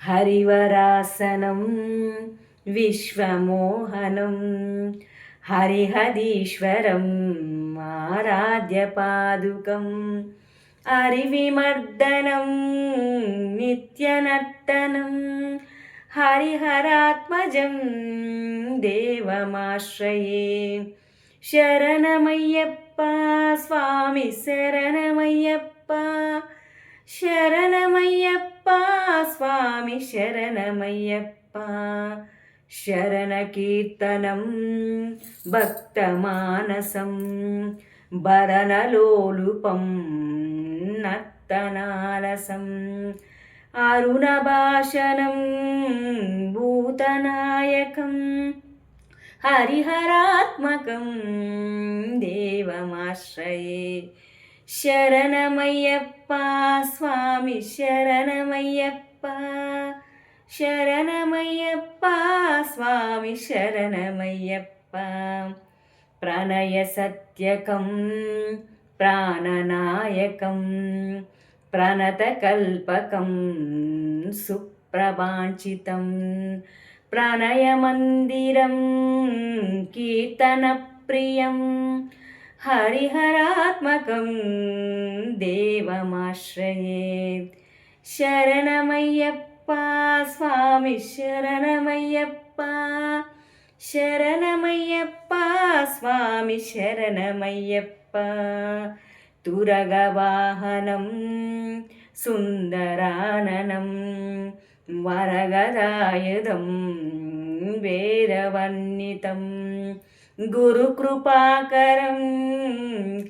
హరివరాసనం విశ్వమోహనం హరిహరీశ్వరం ఆరాధ్యపాదుకం హరివిమర్దనం నిత్యనర్తనం హరిహరాత్మజం దేవమాశ్రయే శరణమయ్యప్ప స్వామి శరణమయ్యప్ప శరణమయ్యప్ప స్వామి శరణమయ్యప్ప శరణకీర్తనం భక్తమానసం భరణలోలుపం నర్తనాలసం అరుణభాషణం భూతనాయకం హరిహరాత్మకం దేవమాశ్రయే శరణమయ్యప్ప స్వామి శరణమయ్యప్ప శరణమయ్యప్ప స్వామి శరణమయ్యప్ప ప్రణయ సత్యకం ప్రాణనాయకం ప్రణతకల్పకం సుప్రభాంచితం ప్రణయమందిరం కీర్తనప్రియం హరిహరాత్మకం దేవమాశ్రయే శరణమయ్యప్ప స్వామి శరణమయ్యప్ప శరణమయ్యప్ప స్వామి శరణమయ్యప్ప తురగవాహనం సుందరాననం వరగదాయుధం వేరవర్ణితం గురుకృపాకరం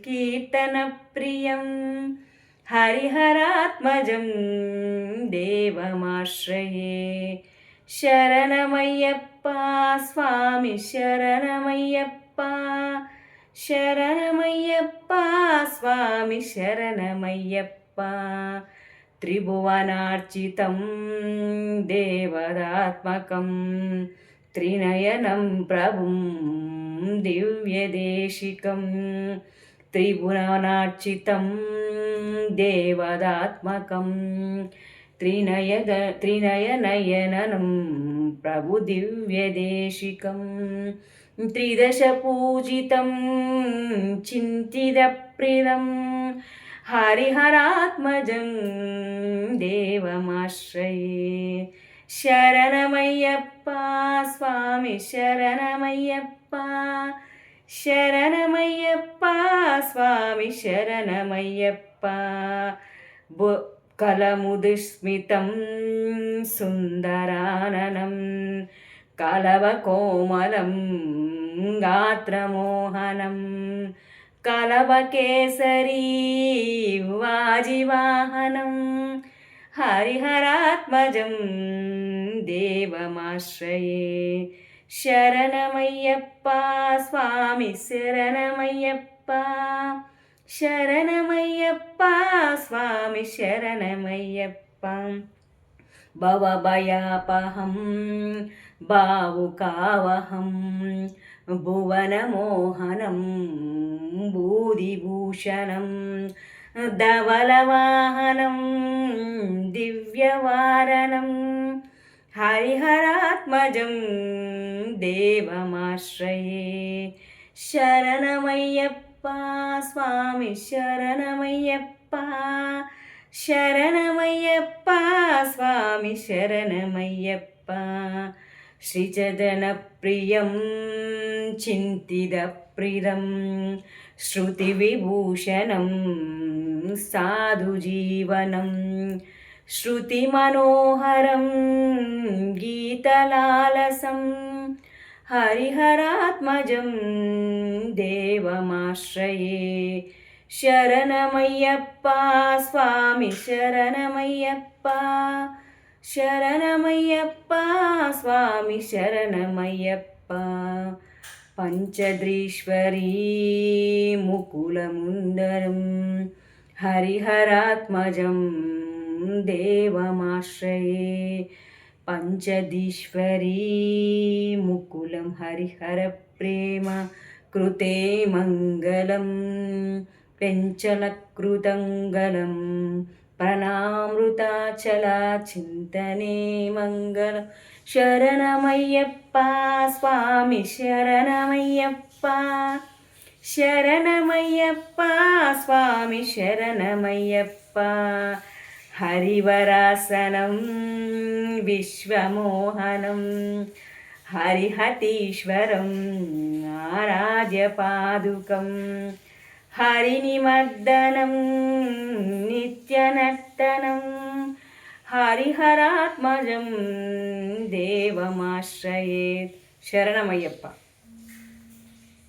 కీర్తనప్రియం హరిహరాత్మజం దేవమాశ్రయే శరణమయ్యప్ప స్వామి శరణమయ్యప్ప శరణమయ్యప్ప స్వామి శరణమయ్యప్ప త్రిభువనార్చితం దేవదాత్మకం త్రినయనం ప్రభుం దివ్యదేశికం త్రిభువనార్చితం దేవదాత్మకం త్రినయనయనం ప్రభు దివ్యదేశికం త్రిదశపూజితం చింతితప్రియం హరిహరాత్మజం దేవమాశ్రయే శరణమయ్యప్ప స్వామి శరణమయ్యప్ప శరణమయ్యప్ప స్వామి శరణమయ్యప్ప కలముదుస్మితం సుందరాననం కలవకోమలం గాత్రమోహనం కలవకేసరీ వాజివాహనం హరిహరాత్మజం దేవమాశ్రయే శరణమయ్యప్ప స్వామి శరణమయ్యప్ప శరణమయ్యప్ప స్వామి శరణమయ్యప్ప భవభయాపహం భావుకావహం భువనమోహనం భూదిభూషణం ధవలవాహనం దివ్యవారణం హరిహరాత్మజం దేవమాశ్రయే శరణమయ్యప్ప స్వామి శరణమయ్యప్ప శరణమయ్యప్ప స్వామి శరణమయ్యప్ప శ్రీచదనప్రియం చింతితప్రియం శృతివిభూషణం సాధుజీవనం శృతిమనోహరం గీతలాలసం హరిహరాత్మజం దేవమాశ్రయే శరణమయ్యప్ప స్వామి శరణమయ్యప్ప శరణమయ్యప్ప స్వామి శరణమయ్యప్ప పంచద్రీశ్వరీ ముకులముందరం హరిహరాత్మజం దేవమాశ్రయే పంచదీశ్వరీ ముకులం హరిహర ప్రేమ కృతే మంగళం పెంచలకృతంగలం ప్రణామృతాచలాచింతనే మంగళం. శరణమయ్యప్ప స్వామి శరణమయ్యప్ప, శరణమయ్యప్ప స్వామి శరణమయ్యప్ప. హరివరాసనం విశ్వమోహనం హరిహతీశ్వరం ఆరాధ్యపాదుకం. హరినిమర్దనం నిత్యనర్తనం హరిహరాత్మజం దేవమాశ్రయేత్. శరణమయ్యప్ప.